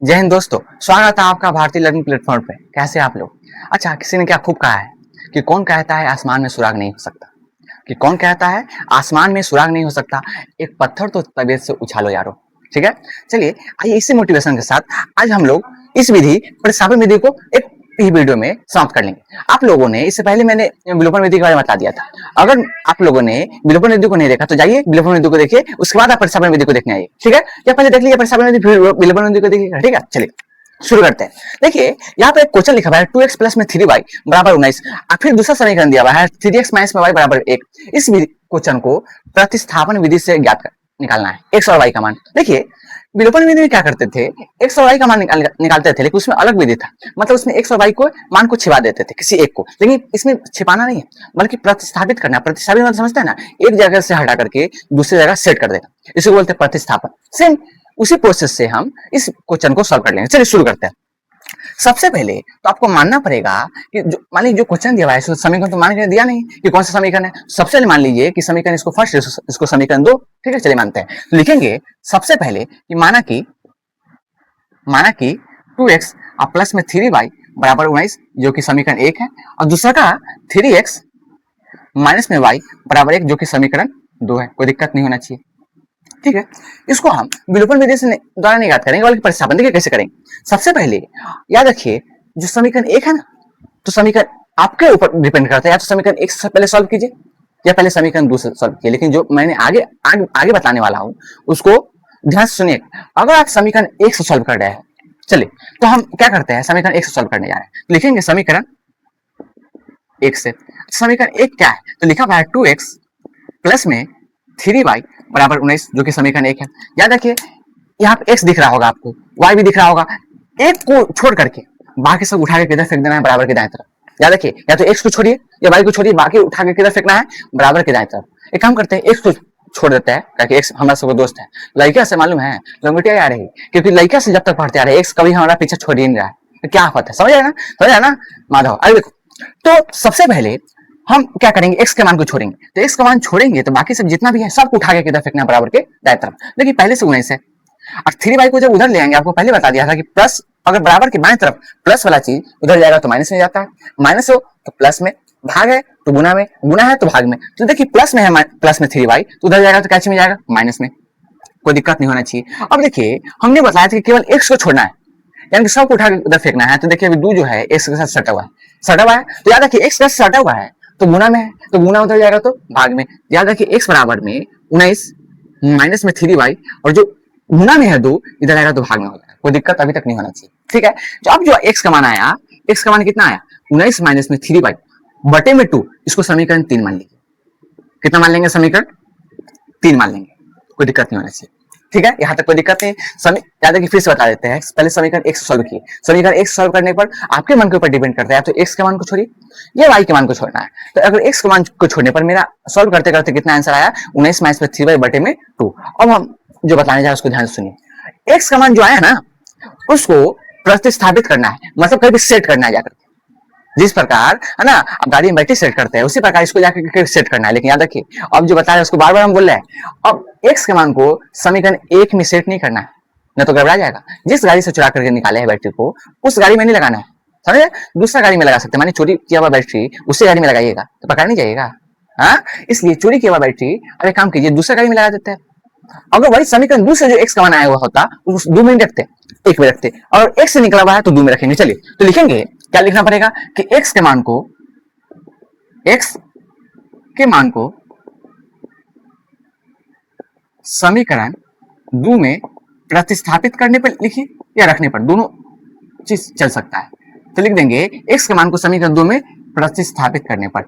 जय हिंद दोस्तों। स्वागत है आपका भारतीय लर्निंग प्लेटफॉर्म पे। कैसे आप लोग? अच्छा, किसी ने क्या खूब कहा है कि कौन कहता है आसमान में सुराग नहीं हो सकता। कि कौन कहता है आसमान में सुराग नहीं हो सकता, एक पत्थर तो तबीयत से उछालो यारो। ठीक है, चलिए आइए इसी मोटिवेशन के साथ आज हम लोग इस विधि प्रतिस्थापन विधि को एक ही वीडियो में समाप्त कर लेंगे। आप लोगों ने इससे पहले मैंने विलोपन विधि के बारे में बता दिया था। अगर आप लोगों ने विलोपन विधि को नहीं देखा तो जाइए विलोपन विधि को देखिए, उसके बाद आप प्रतिस्थापन विधि को देखने आइए। ठीक है, या पहले देख लीजिए प्रतिस्थापन विधि फिर विलोपन विधि को देखिएगा। ठीक है, चलिए शुरू करते हैं। देखिए यहाँ पे एक क्वेश्चन लिखा हुआ है 2x प्लस में 3y बराबर 19 और फिर दूसरा समीकरण दिया हुआ है 3x माइनस में y बराबर 1। इस क्वेश्चन को प्रतिस्थापन विधि से ज्ञात निकालना है x और y का मान। देखिए विलोपन विधि में क्या करते थे, x और y का मान निकालते थे, लेकिन उसमें अलग विधि था। मतलब उसमें x और y को मान को छिपा देते थे किसी एक को, लेकिन इसमें छिपाना नहीं है बल्कि प्रतिस्थापित करना। प्रतिस्थापित मतलब समझते हैं ना, एक जगह से हटा करके दूसरी जगह सेट कर देना, इसे बोलते हैं प्रतिस्थापन। सेम उसी प्रोसेस से हम इस क्वेश्चन को सॉल्व कर लेंगे। चलिए शुरू करते हैं। सबसे पहले तो आपको मानना पड़ेगा कि जो मान लीजिए जो क्वेश्चन दिया हुआ है समीकरण तो मान के दिया नहीं कि कौन सा समीकरण है। सबसे पहले मान लीजिए कि समीकरण इसको फर्स्ट, इसको समीकरण 2। ठीक है, चलिए मानते हैं। तो लिखेंगे सबसे पहले कि माना कि 2x और प्लस में 3y बराबर 19 जो कि समीकरण 1 है, और दूसरा का 3x माइनस में y बराबर 1 जो कि समीकरण 2 है। कोई दिक्कत नहीं होना चाहिए। ठीक है, इसको हम विलोपन विधि से द्वारा नहीं याद करेंगे बल्कि प्रतिस्थापन देखिए कैसे करेंगे। सबसे पहले याद रखिए जो समीकरण 1 है ना, तो समीकरण आपके ऊपर डिपेंड करता है, या तो समीकरण 1 से पहले सॉल्व कीजिए या पहले समीकरण 2 से सॉल्व कीजिए। लेकिन जो मैंने आगे बताने वाला हूं उसको ध्यान से सुनिए। अगर आप समीकरण 1 से सॉल्व कर रहे हैं, चलिए तो हम क्या करते हैं, समीकरण 1 से सॉल्व करने जा रहे हैं। तो लिखेंगे समीकरण 1 से। समीकरण 1 क्या है, तो लिखा हुआ है 2x प्लस में 3y बराबर 19 जो कि समीकरण 1 है। याद रखिए यहाँ पे x दिख रहा होगा आपको, y भी दिख रहा होगा। एक को छोड़ करके बाकी सब उठा के किधर फेंक देना है, बराबर के दाएं तरफ। याद रखिए या तो x को छोड़िए या y को छोड़िए, बाकी उठा के किधर फेंकना है, बराबर के दाएं तरफ। एक काम करते हैं, x को छोड़ देते हैं ताकि x हमारा सबको दोस्त है। लड़का से मालूम है लंगोटिया आ रही, क्योंकि लड़का से जब तक पढ़ते आ रहे x कभी हमारा पीछे छोड़ ही नहीं रहा है। तो क्या आफत है, समझ आया ना माधव। अरे देखो, तो सबसे पहले हम क्या करेंगे, x के मान को छोड़ेंगे। तो x का मान छोड़ेंगे तो बाकी सब जितना भी है सबको उठा के किधर फेंकना, बराबर के दाएं तरफ। देखिए पहले से 19 है और 3y को जब उधर ले आएंगे, आपको पहले बता दिया था कि प्लस, अगर बराबर के बाएं तरफ प्लस वाला चीज उधर जाएगा तो माइनस में जाता है, माइनस हो तो प्लस में, भाग है तो गुना में, गुना है तो भाग में। तो देखिए प्लस में है, प्लस में 3y तो उधर जाएगा तो क्या में जाएगा, माइनस में। कोई दिक्कत नहीं होना चाहिए। अब देखिए हमने बताया था कि केवल x को छोड़ना है, यानी कि सबको उठा के उधर फेंकना है। तो देखिए अभी 2 जो है x के साथ सटा हुआ है, तो याद रखिए x के साथ सटा हुआ है तो गुना में है, तो गुना उधर जाएगा तो भाग में। याद रखिए x बराबर में 19 माइनस में 3y, और जो गुना में है 2 इधर आएगा तो भाग में होता है। कोई दिक्कत अभी तक नहीं होना चाहिए। ठीक है, तो अब जो x का मान आया, x का मान कितना आया 19 माइनस में 3y बटे में 2, इसको समीकरण 3 मान लीजिए। कितना मान लेंगे, समीकरण 3 मान लेंगे। कोई दिक्कत नहीं होना चाहिए। ठीक है, यहाँ तक कोई दिक्कत नहीं। याद है कि फिर से बता देते हैं, पहले समीकरण 1 सॉल्व किए। समीकरण 1 सॉल्व करने पर आपके मन के ऊपर डिपेंड करता है, तो x के मान को छोड़िए या y के मान को छोड़ना है। तो अगर x के मान को छोड़ने पर मेरा सॉल्व करते करते कितना आंसर आया, 19 माइनस में 3y बटे में 2। अब हम जो बताने जा रहे हैं उसको ध्यान से सुनिए। x का मान जो आया ना उसको प्रतिस्थापित करना है, मतलब कहीं सेट करना है जाकर। जिस प्रकार है ना आप गाड़ी में बैटरी सेट करते हैं, उसी प्रकार इसको जाकर सेट करना है। लेकिन याद रखिए अब जो बता रहे हैं उसको बार बार हम बोल रहे हैं। अब x के मान को समीकरण 1 में सेट नहीं करना है, न तो गड़बड़ा जाएगा। जिस गाड़ी से चुरा करके निकाले है बैटरी को उस गाड़ी में नहीं लगाना है, समझे। दूसरा गाड़ी में लगा सकते हैं, मानी चोरी किया हुआ बैटरी उसी गाड़ी में लगाइएगा तो पकड़ नहीं जाएगा। हाँ, इसलिए चोरी किया हुआ बैटरी अब एक काम कीजिए, दूसरा गाड़ी में लगा देते हैं। अगर वही समीकरण 2 से जो x का मान आया हुआ होता उस 2 में रखते, 1 में रखते, और x से निकला हुआ है तो 2 में रखेंगे। चलिए तो लिखेंगे, क्या लिखना पड़ेगा कि x के मान को समीकरण 2 में प्रतिस्थापित करने पर लिखिए या रखने पर, दोनों चीज चल सकता है। तो लिख देंगे x के मान को समीकरण 2 में प्रतिस्थापित करने पर।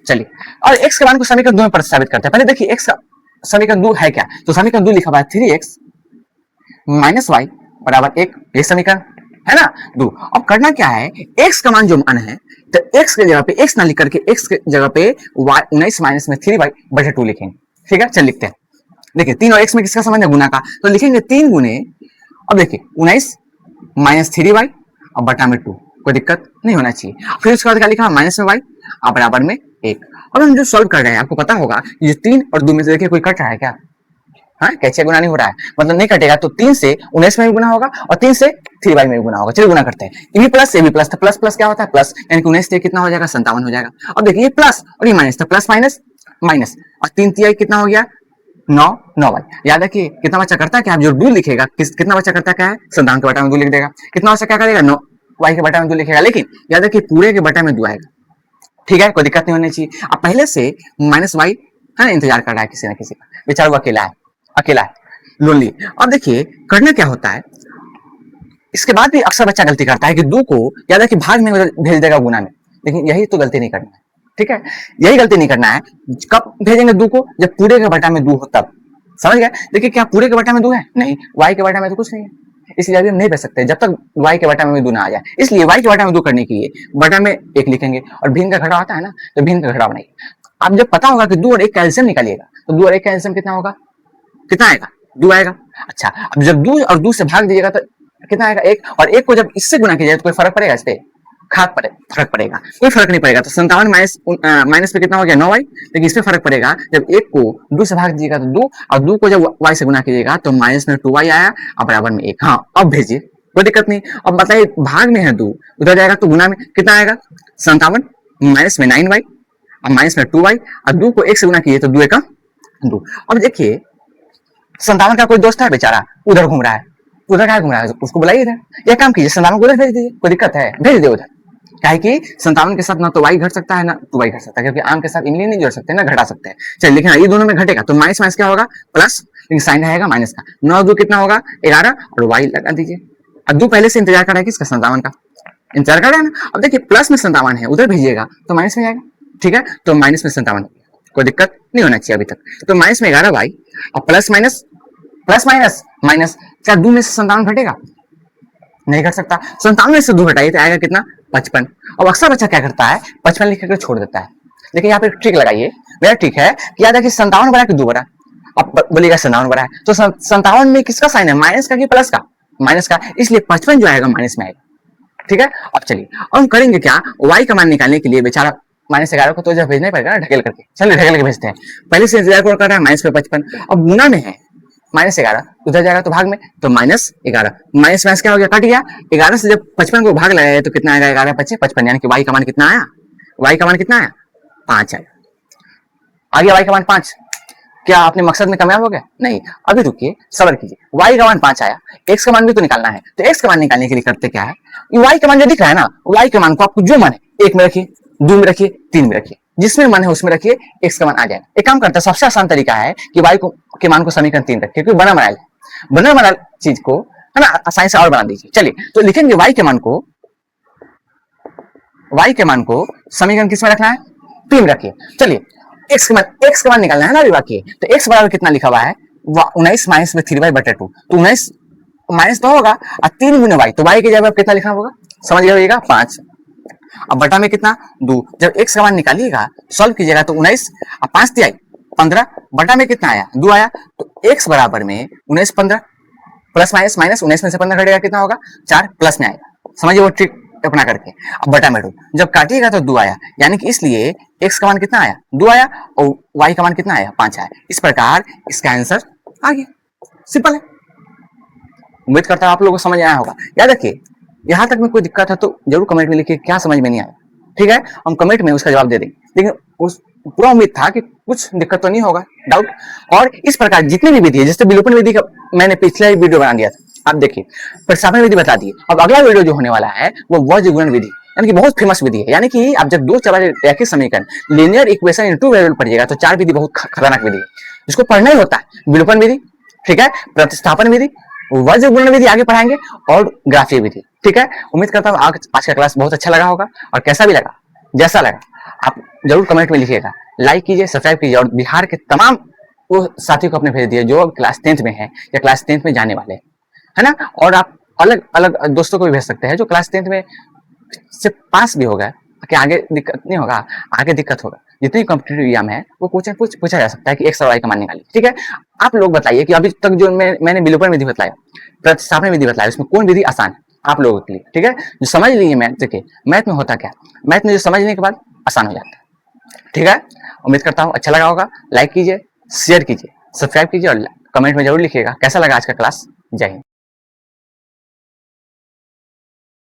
चलिए, और x के मान को समीकरण 2 में प्रतिस्थापित करते हैं। पहले देखिए x का समीकरण 2 है क्या, तो समीकरण 2 लिखा हुआ है 3x माइनस y बराबर 1, ये समीकरण है ना 2। अब करना क्या है, x का मान जो मान है तो x के जगह पे x ना लिख करके x के जगह पे 19 माइनस में 3y बटे 2 लिखेंगे। ठीक है, चल लिखते हैं। देखिए 3 और x में किसका संबंध है, गुना का, तो लिखेंगे 3 गुने, अब देखिए 19 माइनस 3y और बटा में 2। कोई दिक्कत नहीं होना चाहिए। फिर उसके बाद क्या लिखा, माइनस में y और बराबर में 1। अब हम जो सॉल्व कर रहे हैं आपको पता होगा ये 3 और 2 में से देखिए कोई कट रहा है क्या, हाँ कैसे गुना नहीं हो रहा है, मतलब नहीं कटेगा तो 3 से 19 में भी गुना होगा और 3 से 3y में भी गुना होगा। चलिए गुना करते हैं, ये प्लस ये भी प्लस, तो प्लस प्लस क्या होता है प्लस, यानी कि 19 से कितना हो जाएगा 57 हो जाएगा। अब देखिए ये प्लस और ये माइनस, तो प्लस माइनस माइनस और 3 तिहाई कितना हो गया 9 9y। याद रखिए कितना बच्चा करता है कि आप जो 2 लिखेगा कितना बच्चा करता है क्या है 57 के बटा में 2 लिख देगा, कितना बच्चा क्या करेगा 9 y के बटा में 2 लिखेगा, लेकिन याद रखिए पूरे के बटा में 2 आएगा। ठीक है, कोई दिक्कत नहीं होनी चाहिए। अब पहले से माइनस वाई है ना इंतजार कर रहा है किसी ना किसी का, बेचारा वो अकेला है लोनली। अब देखिए करना क्या होता है, इसके बाद भी अक्सर बच्चा गलती करता है कि 2 को याद है कि भाग में भेज देगा गुना में, लेकिन यही तो गलती नहीं करना है। ठीक है, यही गलती नहीं करना है। कब भेजेंगे 2 को, जब पूरे के बटा में 2 हो तब। समझ गए, देखिए क्या पूरे के बटा में 2 है नहीं, y के बटा में तो कुछ नहीं है, इसलिए अभी हम नहीं भेज सकते जब तक y के बटा में 2 ना आ जाए। इसलिए y के बटा में 2 करने के लिए बटा में 1 लिखेंगे और भिन्न का घड़ा आता है ना, तो भिन्न का घड़ा बनाइए। अब जब पता होगा कि 2 और 1 का एलसीएम निकालिएगा, तो 2 और 1 का एलसीएम कितना होगा, कितना आएगा 2 आएगा। अच्छा, अब जब 2 और 2 से भाग दीजिएगा तो कितना आएगा 1, और 1 को जब इससे गुना कीजिएगा तो कोई फर्क पड़ेगा इस पे, फर्क पड़ेगा, कोई फर्क नहीं पड़ेगा। तो 57 माइनस पे कितना हो गया 9y, लेकिन इसमें फर्क पड़ेगा जब 1 को 2 से भाग दीजिएगा तो 2, और 2 को जब y से गुना कीजिएगा तो माइनस में 2y आया और बराबर में 1। हाँ अब भेजिए, कोई दिक्कत नहीं। अब बताइए भाग में है 2, उधर जाएगा तो गुना में कितना आएगा 57 माइनस में 9y और माइनस में 2y, और 2 को 1 से गुना कीजिए तो 2 का 2। अब देखिए 57 का कोई दोस्त है बेचारा उधर घूम रहा है, उधर क्या घूम रहा है, उसको बुलाइए इधर, ये काम कीजिए 57 को उधर भेज दीजिए, कोई दिक्कत है भेज दे उधर। क्या कि 57 के साथ ना तो y घट सकता है ना 2y घट सकता है, क्योंकि आम के साथ इमली नहीं जोड़ सकते ना घटा सकते हैं। चलिए लेकिन ये दोनों में घटेगा तो माइनस माइनस क्या होगा प्लस, लेकिन साइन रहेगा माइनस का। 9 2 कितना होगा 11 और y लगा दीजिए। अब 2 पहले से इंतजार कर रहा है किसका 57 का, इंतजार कर रहा है ना। अब देखिए प्लस में 57 है उधर भेजिएगा तो माइनस में जाएगा। ठीक है, तो माइनस में 57, कोई दिक्कत नहीं होना चाहिए अभी तक। तो माइनस में 11y और प्लस माइनस माइनस, क्या 2 में से 57 घटेगा, नहीं घट सकता। 57 में से 2 घटाइए तो आएगा कितना 55। अब अक्सर बच्चा क्या करता है 55 लिख कर छोड़ देता है, लेकिन यहाँ पे ट्रिक लगाइए। मेरा ट्रिक है कि याद है कि 57 बड़ा कि 2 बड़ा, अब बोलिएगा 57 बड़ा है, तो 57 में किसका साइन है माइनस का कि प्लस का, माइनस का, इसलिए 55 जो आएगा माइनस में आएगा। ठीक है, अब चलिए अब हम करेंगे क्या, y का मान निकालने के लिए बेचारा -11 को तो जब भेजना ही पड़ेगा ढकेल करके, चलिए ढकेल के भेजते हैं। पहले से इंतजार कर रहा है माइनस पे 55, अब गुना में है -11, उधर जाएगा तो भाग में, तो -11 माइनस माइनस क्या हो गया कट गया। 11 से जब 55 को भाग लगाया तो कितना आएगा 11 25 55, यानी कि y का मान कितना आया, y का मान कितना आया 5 आया। आ गया y का मान 5, क्या आपने मकसद में कामयाब हो गया, नहीं अभी रुकिए सब्र कीजिए। y का मान 5 आया, x का मान भी तो निकालना है, तो x का मान निकालने के लिए करते क्या है, y का मान जो दिख रहा है ना, y के मान को आपको जो मन है 1 में रखिए, 2 में रखिए, 3 में रखिए, जिसमें मन है उसमें रखिए, x का मान आ जाएगा। एक काम करता है, सबसे आसान तरीका है कि y को के मान को समीकरण 3 रखिए, क्योंकि बना बनाया चीज को है ना आसानी से और बना दीजिए। चलिए तो लिखेंगे y के मान को समीकरण किस में रखना है 3 में रखिए। चलिए x का मान निकालना है ना अभी बाकी, तो x बराबर कितना लिखा हुआ है 19 माइनस में 3y/2, तो 19 माइनस तो होगा और 3 गुने y, तो y की जगह कितना लिखना होगा समझ जाइएगा 5, अब बटा में कितना 2। जब x का मान निकालिएगा सॉल्व कीजिएगा तो 19 और 5 तिहाई 15, बटा में कितना आया 2 आया, तो x बराबर में 19 15 प्लस माइनस 19 में से 15 घटेगा कितना होगा 4, प्लस में आएगा। समझिए वो ट्रिक अपना करके। अब बटा में 2 जब काटिएगा तो 2 आया, यानी कि इसलिए x का मान कितना आया 2 आया और y का मान कितना आया 5 आया। इस प्रकार इसका आंसर आ गया, सिंपल है। उम्मीद करता हूं आप लोगों को समझ आया होगा। याद रखिए यहां तक में कोई दिक्कत है तो जरूर कमेंट में लिखिए क्या समझ में नहीं आया, ठीक है, हम कमेंट में उसका जवाब दे देंगे। लेकिन उस पूरा उम्मीद था कि कुछ दिक्कत तो नहीं होगा, डाउट। और इस प्रकार जितनी भी विधि है, जैसे विलोपन विधि का मैंने पिछले वीडियो बना दिया था, आप देखिए प्रतिस्थापन विधि बता दी। अब अगला वीडियो जो होने वाला है वो वज्र गुणन विधि, यानी कि बहुत फेमस विधि है। यानी कि आप जब 2 रैखिक समीकरण लीनियर इक्वेशन इन 2 वेरिएबल पढ़िएगा तो 4 विधि बहुत खतरनाक विधि है, जिसको पढ़ना ही होता है। विलोपन विधि, ठीक है, प्रतिस्थापन विधि, वज्र गुणन विधि आगे पढ़ाएंगे और ग्राफीय विधि, ठीक है। उम्मीद करता हूँ आज का क्लास बहुत अच्छा लगा होगा, और कैसा भी लगा जैसा लगा आप जरूर कमेंट में लिखिएगा। लाइक कीजिए, सब्सक्राइब कीजिए, और बिहार के तमाम वो साथियों को अपने भेज दिए जो क्लास 10th में है या क्लास 10th में जाने वाले हैं, है ना। और आप अलग अलग दोस्तों को भी भेज सकते हैं जो क्लास 10th में से पास भी हो गए, कि आगे दिक्कत नहीं होगा, आगे दिक्कत होगा। जितनी कॉम्पिटिटिव एग्जाम है वो क्वेश्चन पूछा जा सकता है कि x और y का मान निकालिए, ठीक है। आप लोग बताइए कि अभी तक जो मैंने विलोपन विधि बताया, प्रतिस्थापन विधि बताया, उसमें कौन विधि आसान है आप लोगों के लिए, ठीक है। जो समझ लीजिए मैथ, देखिए मैथ में होता क्या, मैथ में जो समझने के बाद आसान हो जाता है, ठीक है। उम्मीद करता हूँ अच्छा लगा होगा। लाइक कीजिए, शेयर कीजिए, सब्सक्राइब कीजिए और कमेंट में जरूर लिखिएगा। कैसा लगा आज का क्लास? जय हिंद।